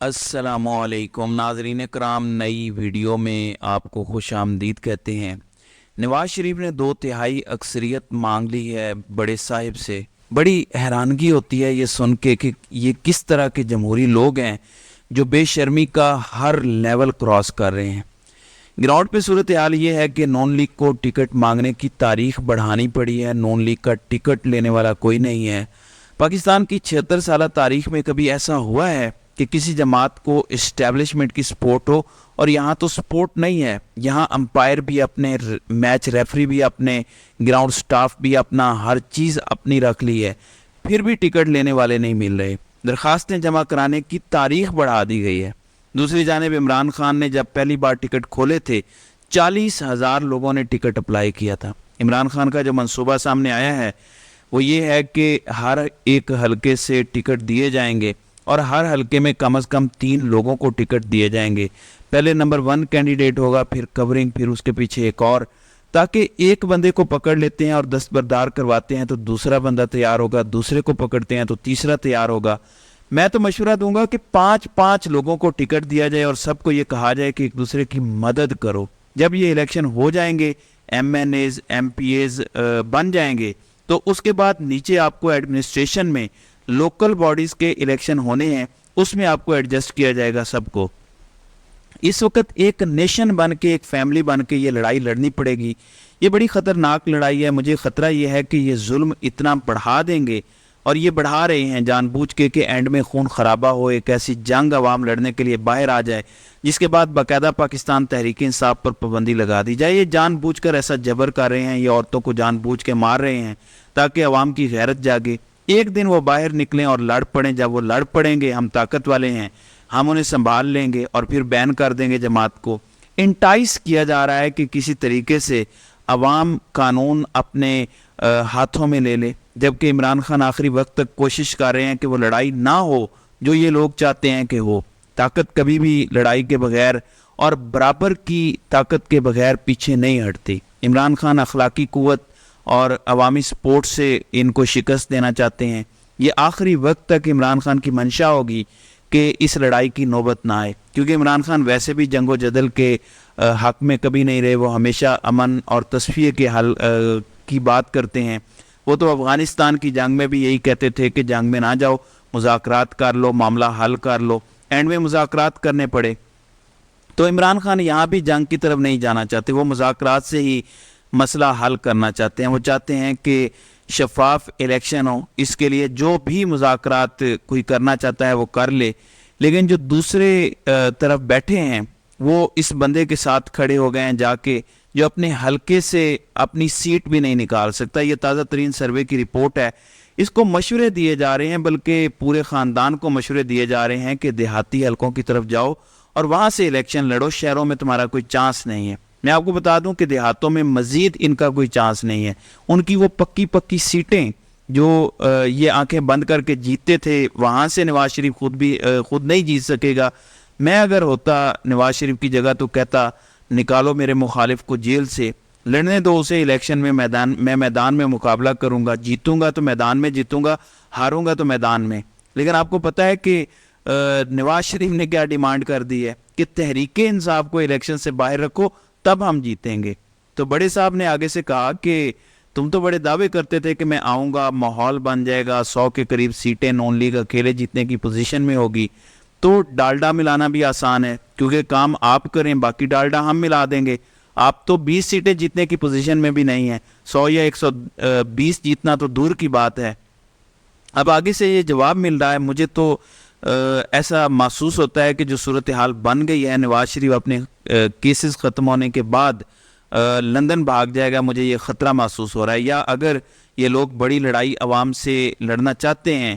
السلام علیکم ناظرین کرام، نئی ویڈیو میں آپ کو خوش آمدید کہتے ہیں۔ نواز شریف نے 2/3 اکثریت مانگ لی ہے بڑے صاحب سے۔ بڑی حیرانگی ہوتی ہے یہ سن کے کہ یہ کس طرح کے جمہوری لوگ ہیں جو بے شرمی کا ہر لیول کراس کر رہے ہیں۔ گراؤنڈ پہ صورتحال یہ ہے کہ نون لیگ کو ٹکٹ مانگنے کی تاریخ بڑھانی پڑی ہے۔ نون لیگ کا ٹکٹ لینے والا کوئی نہیں ہے۔ پاکستان کی 76 سالہ تاریخ میں کبھی ایسا ہوا ہے کہ کسی جماعت کو اسٹیبلشمنٹ کی سپورٹ ہو؟ اور یہاں تو سپورٹ نہیں ہے، یہاں امپائر بھی اپنے، میچ ریفری بھی اپنے، گراؤنڈ سٹاف بھی اپنا، ہر چیز اپنی رکھ لی ہے، پھر بھی ٹکٹ لینے والے نہیں مل رہے۔ درخواستیں جمع کرانے کی تاریخ بڑھا دی گئی ہے۔ دوسری جانب عمران خان نے جب پہلی بار ٹکٹ کھولے تھے 40,000 لوگوں نے ٹکٹ اپلائی کیا تھا۔ عمران خان کا جو منصوبہ سامنے آیا ہے وہ یہ ہے کہ ہر ایک حلقے سے ٹکٹ دیے جائیں گے اور ہر حلقے میں کم از کم 3 لوگوں کو ٹکٹ دیے جائیں گے۔ پہلے نمبر 1 کینڈیڈیٹ ہوگا، پھر کورنگ، پھر اس کے پیچھے ایک اور، تاکہ ایک بندے کو پکڑ لیتے ہیں اور دستبردار کرواتے ہیں تو دوسرا بندہ تیار ہوگا، دوسرے کو پکڑتے ہیں تو تیسرا تیار ہوگا۔ میں تو مشورہ دوں گا کہ 5 لوگوں کو ٹکٹ دیا جائے اور سب کو یہ کہا جائے کہ ایک دوسرے کی مدد کرو۔ جب یہ الیکشن ہو جائیں گے، MNAs, MPAs بن جائیں گے، تو اس کے بعد نیچے آپ کو ایڈمنسٹریشن میں لوکل باڈیز کے الیکشن ہونے ہیں، اس میں آپ کو ایڈجسٹ کیا جائے گا سب کو۔ اس وقت ایک نیشن بن کے، ایک فیملی بن کے یہ لڑائی لڑنی پڑے گی۔ یہ بڑی خطرناک لڑائی ہے۔ مجھے خطرہ یہ ہے کہ یہ ظلم اتنا بڑھا دیں گے، اور یہ بڑھا رہے ہیں جان بوجھ کے، کہ اینڈ میں خون خرابہ ہو، ایک ایسی جنگ عوام لڑنے کے لیے باہر آ جائے جس کے بعد باقاعدہ پاکستان تحریک انصاف پر پابندی لگا دی جائے۔ یہ جان بوجھ کر ایسا جبر کر رہے ہیں، یہ عورتوں کو جان بوجھ کے مار رہے ہیں تاکہ عوام کی غیرت جاگے۔ ایک دن وہ باہر نکلیں اور لڑ پڑیں۔ جب وہ لڑ پڑیں گے، ہم طاقت والے ہیں، ہم انہیں سنبھال لیں گے اور پھر بین کر دیں گے جماعت کو۔ انٹائس کیا جا رہا ہے کہ کسی طریقے سے عوام قانون اپنے ہاتھوں میں لے لے، جبکہ عمران خان آخری وقت تک کوشش کر رہے ہیں کہ وہ لڑائی نہ ہو جو یہ لوگ چاہتے ہیں کہ ہو۔ طاقت کبھی بھی لڑائی کے بغیر اور برابر کی طاقت کے بغیر پیچھے نہیں ہٹتی۔ عمران خان اخلاقی قوت اور عوامی سپورٹ سے ان کو شکست دینا چاہتے ہیں۔ یہ آخری وقت تک عمران خان کی منشا ہوگی کہ اس لڑائی کی نوبت نہ آئے، کیونکہ عمران خان ویسے بھی جنگ و جدل کے حق میں کبھی نہیں رہے۔ وہ ہمیشہ امن اور تصفیے کے حل کی بات کرتے ہیں۔ وہ تو افغانستان کی جنگ میں بھی یہی کہتے تھے کہ جنگ میں نہ جاؤ، مذاکرات کر لو، معاملہ حل کر لو۔ اینڈ میں مذاکرات کرنے پڑے۔ تو عمران خان یہاں بھی جنگ کی طرف نہیں جانا چاہتے، وہ مذاکرات سے ہی مسئلہ حل کرنا چاہتے ہیں۔ وہ چاہتے ہیں کہ شفاف الیکشن ہو، اس کے لیے جو بھی مذاکرات کوئی کرنا چاہتا ہے وہ کر لے، لیکن جو دوسرے طرف بیٹھے ہیں وہ اس بندے کے ساتھ کھڑے ہو گئے ہیں جا کے، جو اپنے حلقے سے اپنی سیٹ بھی نہیں نکال سکتا۔ یہ تازہ ترین سروے کی رپورٹ ہے۔ اس کو مشورے دیے جا رہے ہیں، بلکہ پورے خاندان کو مشورے دیے جا رہے ہیں کہ دیہاتی حلقوں کی طرف جاؤ اور وہاں سے الیکشن لڑو، شہروں میں تمہارا کوئی چانس نہیں ہے۔ میں آپ کو بتا دوں کہ دیہاتوں میں مزید ان کا کوئی چانس نہیں ہے۔ ان کی وہ پکی سیٹیں جو یہ آنکھیں بند کر کے جیتتے تھے، وہاں سے نواز شریف خود نہیں جیت سکے گا۔ میں اگر ہوتا نواز شریف کی جگہ تو کہتا نکالو میرے مخالف کو جیل سے، لڑنے دو اسے الیکشن میں، میدان میں مقابلہ کروں گا، جیتوں گا تو میدان میں جیتوں گا، ہاروں گا تو میدان میں۔ لیکن آپ کو پتہ ہے کہ نواز شریف نے کیا ڈیمانڈ کر دی ہے کہ تحریک انصاف کو الیکشن سے باہر رکھو تب ہم جیتیں گے۔ تو بڑے صاحب نے آگے سے کہا کہ تم تو بڑے دعوے کرتے تھے کہ میں آؤں گا، ماحول بن جائے گا، 100 کے قریب سیٹیں نون لیگ اکیلے جیتنے کی پوزیشن میں ہوگی، تو ڈالڈا ملانا بھی آسان ہے، کیونکہ کام آپ کریں باقی ڈالڈا ہم ملا دیں گے۔ آپ تو 20 سیٹیں جیتنے کی پوزیشن میں بھی نہیں ہیں، 100 یا 120 جیتنا تو دور کی بات ہے۔ اب آگے سے یہ جواب مل رہا ہے۔ مجھے تو ایسا محسوس ہوتا ہے کہ جو صورتحال بن گئی ہے، نواز شریف اپنے کیسز ختم ہونے کے بعد لندن بھاگ جائے گا، مجھے یہ خطرہ محسوس ہو رہا ہے۔ یا اگر یہ لوگ بڑی لڑائی عوام سے لڑنا چاہتے ہیں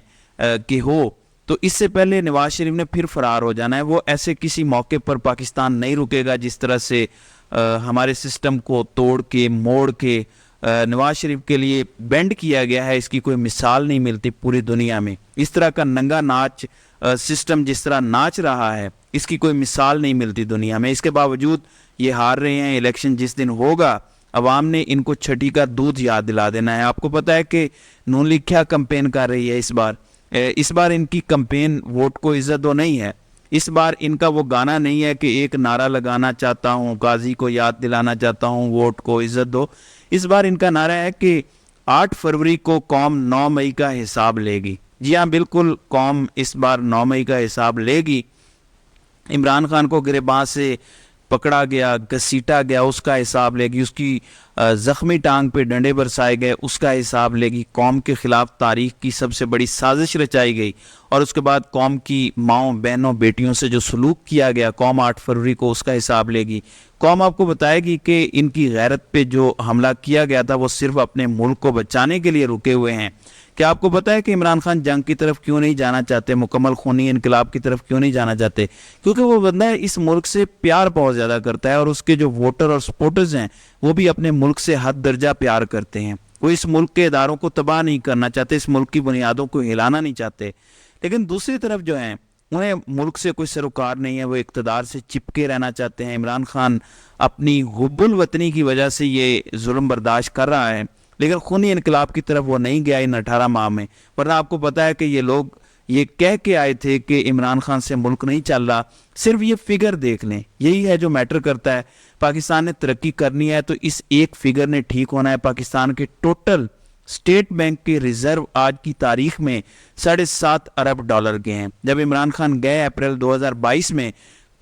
کہ ہو، تو اس سے پہلے نواز شریف نے پھر فرار ہو جانا ہے۔ وہ ایسے کسی موقع پر پاکستان نہیں رکے گا جس طرح سے ہمارے سسٹم کو توڑ کے موڑ کے نواز شریف کے لیے بینڈ کیا گیا ہے، اس کی کوئی مثال نہیں ملتی پوری دنیا میں۔ اس طرح کا ننگا ناچ سسٹم جس طرح ناچ رہا ہے، اس کی کوئی مثال نہیں ملتی دنیا میں۔ اس کے باوجود یہ ہار رہے ہیں۔ الیکشن جس دن ہوگا، عوام نے ان کو چھٹی کا دودھ یاد دلا دینا ہے۔ آپ کو پتہ ہے کہ نون لیگ کیا کمپین کر رہی ہے اس بار ان کی کمپین ووٹ کو عزت دو نہیں ہے، اس بار ان کا وہ گانا نہیں ہے کہ ایک نعرہ لگانا چاہتا ہوں، غازی کو یاد دلانا چاہتا ہوں، ووٹ کو عزت دو۔ اس بار ان کا نعرہ ہے کہ 8 فروری کو قوم 9 مئی کا حساب لے گی۔ جی ہاں بالکل، قوم اس بار 9 مئی کا حساب لے گی۔ عمران خان کو گریباں سے پکڑا گیا، گھسیٹا گیا، اس کا حساب لے گی۔ اس کی زخمی ٹانگ پہ ڈنڈے برسائے گئے، اس کا حساب لے گی۔ قوم کے خلاف تاریخ کی سب سے بڑی سازش رچائی گئی، اور اس کے بعد قوم کی ماؤں بہنوں بیٹیوں سے جو سلوک کیا گیا، قوم 8 فروری کو اس کا حساب لے گی۔ قوم آپ کو بتائے گی کہ ان کی غیرت پہ جو حملہ کیا گیا تھا وہ صرف اپنے ملک کو بچانے کے لیے رکے ہوئے ہیں۔ کیا آپ کو پتہ ہے کہ عمران خان جنگ کی طرف کیوں نہیں جانا چاہتے، مکمل خونی انقلاب کی طرف کیوں نہیں جانا چاہتے؟ کیونکہ وہ بندہ اس ملک سے پیار بہت زیادہ کرتا ہے، اور اس کے جو ووٹر اور سپورٹرز ہیں وہ بھی اپنے ملک سے حد درجہ پیار کرتے ہیں۔ وہ اس ملک کے اداروں کو تباہ نہیں کرنا چاہتے، اس ملک کی بنیادوں کو ہلانا نہیں چاہتے۔ لیکن دوسری طرف جو ہیں انہیں ملک سے کوئی سروکار نہیں ہے، وہ اقتدار سے چپکے رہنا چاہتے ہیں۔ عمران خان اپنی حب الوطنی کی وجہ سے یہ ظلم برداشت کر رہا ہے، لیکن خونی انقلاب کی طرف وہ نہیں گیا ان 18 ماہ میں۔ ورنہ آپ کو پتا ہے کہ یہ لوگ یہ کہہ کے آئے تھے کہ عمران خان سے ملک نہیں چل رہا۔ صرف یہ فگر دیکھ لیں، یہی ہے جو میٹر کرتا ہے۔ پاکستان نے ترقی کرنی ہے تو اس ایک فگر نے ٹھیک ہونا ہے۔ پاکستان کے ٹوٹل اسٹیٹ بینک کے ریزرو آج کی تاریخ میں $7.5 ارب کے ہیں۔ جب عمران خان گئے اپریل 2022 میں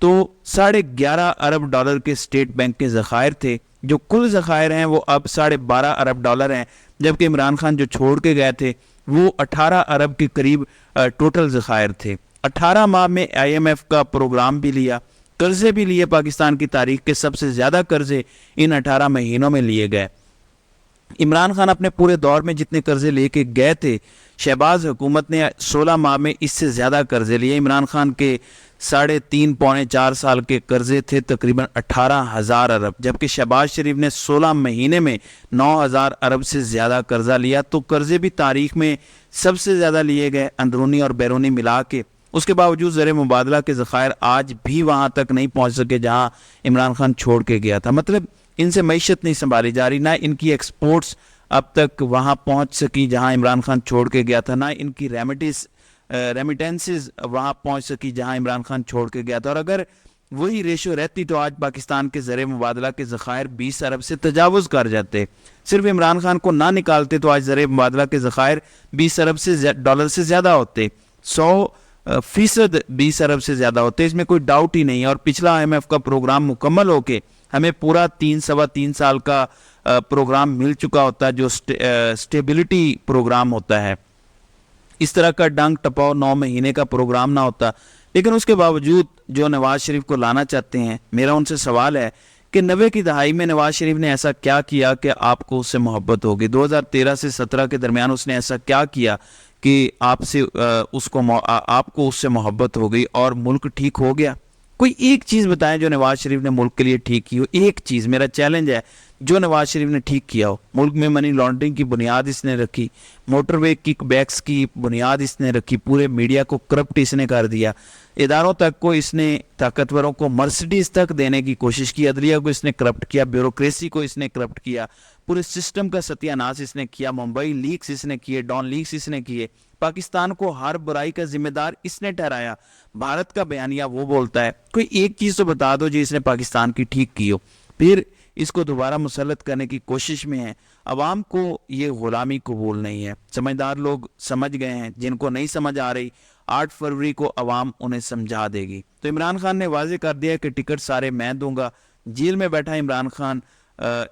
تو $11.5 ارب کے اسٹیٹ بینک کے ذخائر تھے۔ جو کل ذخائر ہیں وہ اب $12.5 ارب ہیں، جبکہ عمران خان جو چھوڑ کے گئے تھے وہ 18 ارب کے قریب ٹوٹل ذخائر تھے۔ 18 ماہ میں IMF کا پروگرام بھی لیا، قرضے بھی لیے۔ پاکستان کی تاریخ کے سب سے زیادہ قرضے ان 18 مہینوں میں لیے گئے۔ عمران خان اپنے پورے دور میں جتنے قرضے لے کے گئے تھے، شہباز حکومت نے 16 ماہ میں اس سے زیادہ قرضے لیے۔ عمران خان کے 3.5 پونے 4 سال کے قرضے تھے تقریباً 18,000 ارب، جبکہ شہباز شریف نے 16 مہینے میں 9,000 ارب سے زیادہ قرضہ لیا۔ تو قرضے بھی تاریخ میں سب سے زیادہ لیے گئے، اندرونی اور بیرونی ملا کے۔ اس کے باوجود زر مبادلہ کے ذخائر آج بھی وہاں تک نہیں پہنچ سکے جہاں عمران خان چھوڑ کے گیا تھا۔ مطلب ان سے معیشت نہیں سنبھالی جا رہی، نہ ان کی ایکسپورٹس اب تک وہاں پہنچ سکی جہاں عمران خان چھوڑ کے گیا تھا، نہ ان کی ریمیٹنسز وہاں پہنچ سکی جہاں عمران خان چھوڑ کے گیا تھا۔ اور اگر وہی ریشو رہتی تو آج پاکستان کے زر مبادلہ کے ذخائر 20 ارب سے تجاوز کر جاتے۔ صرف عمران خان کو نہ نکالتے تو آج زر مبادلہ کے ذخائر 20 ارب سے زیادہ ہوتے، 100% 20 ارب سے زیادہ ہوتے۔ اس میں کوئی ڈاؤٹ ہی نہیں ہے۔ اور پچھلا IMF کا پروگرام مکمل ہو کے ہمیں پورا 3 سال کا پروگرام مل چکا ہوتا ہے، جو سٹیبلٹی پروگرام ہوتا ہے۔ اس طرح کا ڈنگ ٹپاؤ 9 مہینے کا پروگرام نہ ہوتا۔ لیکن اس کے باوجود جو نواز شریف کو لانا چاہتے ہیں، میرا ان سے سوال ہے کہ 90 کی دہائی میں نواز شریف نے ایسا کیا کیا کہ آپ کو اس سے محبت ہوگی؟ 2013 سے 17 کے درمیان اس نے ایسا کیا کیا کہ آپ کو اس سے محبت ہو گئی اور ملک ٹھیک ہو گیا؟ کوئی ایک چیز بتائیں جو نواز شریف نے ملک کے لیے ٹھیک کی ہو۔ ایک چیز میرا چیلنج ہے جو نواز شریف نے ٹھیک کیا ہو۔ ملک میں منی لانڈرنگ کی بنیاد اس نے رکھی، موٹر وے کک بیکس کی بنیاد اس نے رکھی، پورے میڈیا کو کرپٹ اس نے کر دیا، اداروں تک کو اس نے، طاقتوروں کو مرسڈیز تک دینے کی کوشش کی، عدلیہ کو اس نے کرپٹ کیا، بیوروکریسی کو اس نے کرپٹ کیا، پورے سسٹم کا ستیہ ناش اس نے کیا، ممبئی لیکس اس نے کیے، ڈان لیکس اس نے کیے، پاکستان کو ہر برائی کا ذمہ دار اس نے ٹھہرایا۔ بھارت کا بیانیہ وہ بولتا ہے۔ کوئی ایک چیز تو بتا دو جی اس نے پاکستان کی ٹھیک کی ہو۔ پھر اس کو دوبارہ مسلط کرنے کی کوشش میں ہے۔ عوام کو یہ غلامی قبول نہیں ہے۔ سمجھدار لوگ سمجھ گئے ہیں، جن کو نہیں سمجھ آ رہی 8 فروری کو عوام انہیں سمجھا دے گی۔ تو عمران خان نے واضح کر دیا کہ ٹکٹ سارے میں دوں گا۔ جیل میں بیٹھا عمران خان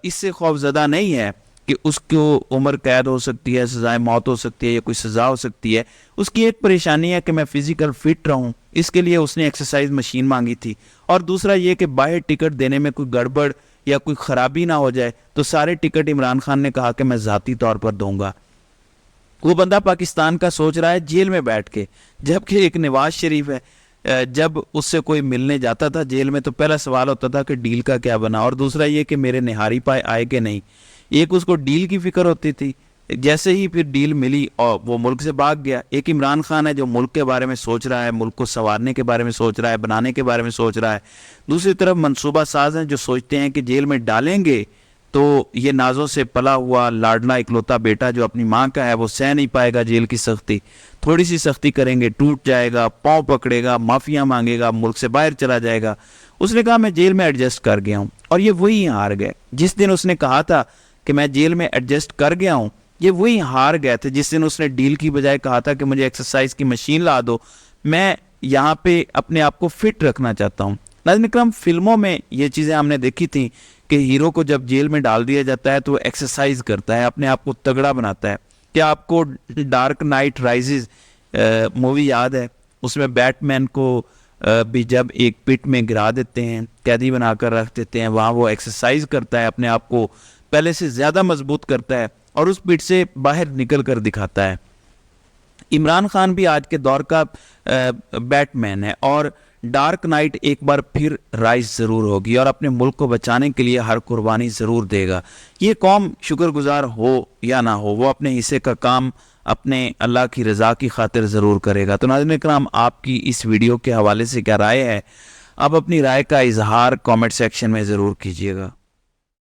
اس سے خوف زدہ نہیں ہے کہ اس کو عمر قید ہو سکتی ہے، سزائے موت ہو سکتی ہے یا کوئی سزا ہو سکتی ہے۔ اس کی ایک پریشانی ہے کہ میں فزیکل فٹ رہوں، اس کے لیے اس نے ایکسرسائز مشین مانگی تھی، اور دوسرا یہ کہ باہر ٹکٹ دینے میں کوئی گڑبڑ یا کوئی خرابی نہ ہو جائے، تو سارے ٹکٹ عمران خان نے کہا کہ میں ذاتی طور پر دوں گا۔ وہ بندہ پاکستان کا سوچ رہا ہے جیل میں بیٹھ کے، جبکہ ایک نواز شریف ہے، جب اس سے کوئی ملنے جاتا تھا جیل میں تو پہلا سوال ہوتا تھا کہ ڈیل کا کیا بنا، اور دوسرا یہ کہ میرے نہاری پائے آئے کہ نہیں۔ ایک اس کو ڈیل کی فکر ہوتی تھی، جیسے ہی پھر ڈیل ملی اور وہ ملک سے بھاگ گیا۔ ایک عمران خان ہے جو ملک کے بارے میں سوچ رہا ہے، ملک کو سنوارنے کے بارے میں سوچ رہا ہے، بنانے کے بارے میں سوچ رہا ہے۔ دوسری طرف منصوبہ ساز ہیں جو سوچتے ہیں کہ جیل میں ڈالیں گے تو یہ نازوں سے پلا ہوا لاڈلا اکلوتا بیٹا جو اپنی ماں کا ہے وہ سہ نہیں پائے گا جیل کی سختی. تھوڑی سی سختی کریں گے ٹوٹ جائے گا, پاؤں پکڑے گا, معافیاں مانگے گا, ملک سے باہر چلا جائے گا. اس نے کہا میں جیل میں ایڈجسٹ کر گیا ہوں, اور یہ وہی ہار گئے. جس دن اس نے کہا تھا کہ میں جیل میں ایڈجسٹ کر گیا ہوں, یہ وہی ہار گئے تھے جس دن اس نے ڈیل کی بجائے کہا تھا کہ مجھے ایکسرسائز کی مشین لا دو, میں یہاں پہ اپنے آپ کو فٹ رکھنا چاہتا ہوں. ناظرین اکرام, فلموں میں یہ چیزیں ہم نے دیکھی تھیں کہ ہیرو کو جب جیل میں ڈال دیا جاتا ہے تو وہ ایکسرسائز کرتا ہے, اپنے آپ کو تگڑا بناتا ہے. کیا آپ کو ڈارک نائٹ رائزز مووی یاد ہے؟ اس میں بیٹ مین کو بھی جب ایک پٹ میں گرا دیتے ہیں, قیدی بنا کر رکھ دیتے ہیں, وہاں وہ ایکسرسائز کرتا ہے, اپنے آپ کو پہلے سے زیادہ مضبوط کرتا ہے اور اس پٹ سے باہر نکل کر دکھاتا ہے. عمران خان بھی آج کے دور کا بیٹ مین ہے, اور ڈارک نائٹ ایک بار پھر رائز ضرور ہوگی اور اپنے ملک کو بچانے کے لیے ہر قربانی ضرور دے گا. یہ قوم شکر گزار ہو یا نہ ہو, وہ اپنے حصے کا کام اپنے اللہ کی رضا کی خاطر ضرور کرے گا. تو ناظرین اکرام, آپ کی اس ویڈیو کے حوالے سے کیا رائے ہے؟ آپ اپنی رائے کا اظہار کامنٹ سیکشن میں ضرور کیجیے گا.